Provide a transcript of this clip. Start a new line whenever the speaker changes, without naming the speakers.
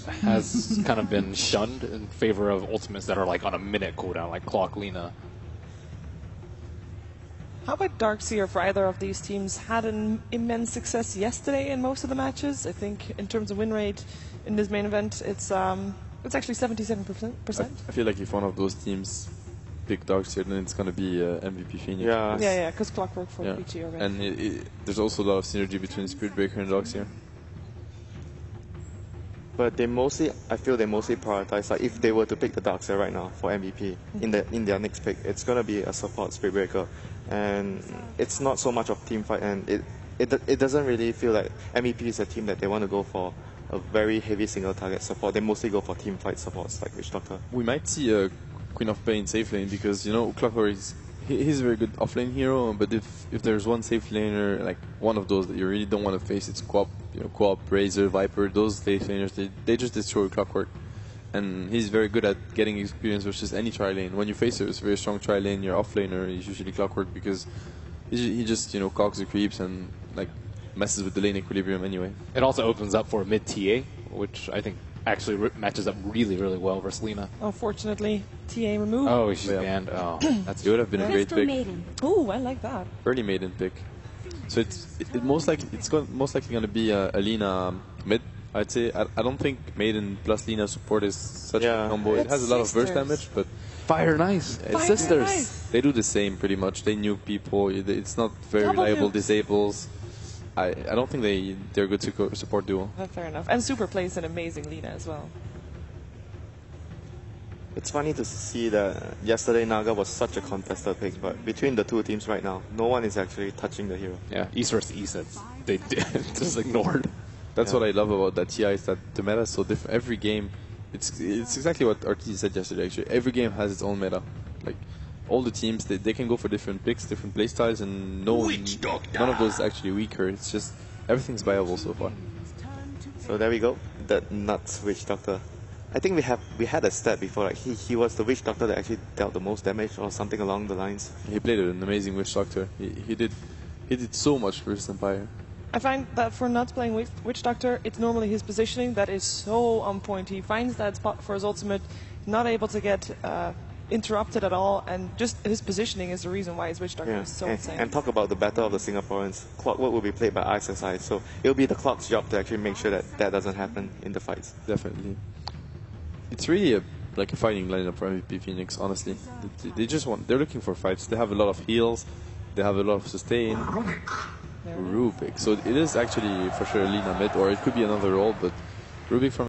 has kind of been shunned in favor of ultimates that are like on a minute cooldown, like Clock Lina.
How about Darkseer for either of these teams? Had an immense success yesterday in most of the matches. I think in terms of win rate in this main event, it's actually 77%.
I feel like if one of those teams pick Darkseer, then it's going to be MVP Phoenix.
Yeah, because Clockwork for PG already.
And there's also a lot of synergy between Spirit Breaker and Darkseer.
But I feel they mostly prioritize, like if they were to pick the Darkseer right now for MVP in their next pick, it's gonna be a support Spirit Breaker, and it's not so much of team fight, and it doesn't really feel like MVP is a team that they want to go for a very heavy single target support. They mostly go for team fight supports like Witch Doctor.
We might see a Queen of Pain safe lane because Clockwork he's a very good offlane hero, but if there's one safe laner, like one of those that you really don't want to face, it's Co-op, Razor, Viper, those safe laners, they just destroy Clockwork. And he's very good at getting experience versus any tri lane. When you face a very strong tri lane, your offlaner is usually Clockwork because he just cogs the creeps and like messes with the lane equilibrium anyway.
It also opens up for mid TA, which I think actually matches up really, really well versus Lina.
Unfortunately, TA removed.
Oh, she's banned. Oh,
it would have been a great pick.
Oh, I like that.
Early maiden pick. So it's most likely going to be a Lina mid. I'd say I don't think maiden plus Lina support is such a combo. It has a lot of burst damage, but
Fire Nice, it's sisters.
Nice.
They do the same pretty much. They nuke people. It's not very reliable disables. I don't think they're a good support duo.
Fair enough. And Super plays an amazing Lina as well.
It's funny to see that yesterday Naga was such a contested pick, but between the two teams right now, no one is actually touching the hero.
Yeah, East versus East, they just ignored.
That's what I love about that TI is that the meta is so different. Every game, it's exactly what RT said yesterday. Actually, every game has its own meta. Like all the teams, they can go for different picks, different playstyles, and none of those is actually weaker. It's just everything's viable so far.
So there we go. That nuts Witch Doctor. I think we had a stat before, like he was the Witch Doctor that actually dealt the most damage or something along the lines.
He played an amazing Witch Doctor. He did so much versus Empire.
I find that for not playing Witch Doctor, it's normally his positioning that is so on point. He finds that spot for his ultimate, not able to get interrupted at all, and just his positioning is the reason why his Witch Doctor is so insane.
And talk about the battle of the Singaporeans. Clockwork will be played by RSSI, so it'll be the Clock's job to actually make sure that doesn't happen in the fights.
Definitely. It's really like a fighting lineup for MVP Phoenix, honestly. They're looking for fights. They have a lot of heals, they have a lot of sustain. Rubik. So it is actually for sure Lina mid, or it could be another role, but Rubik from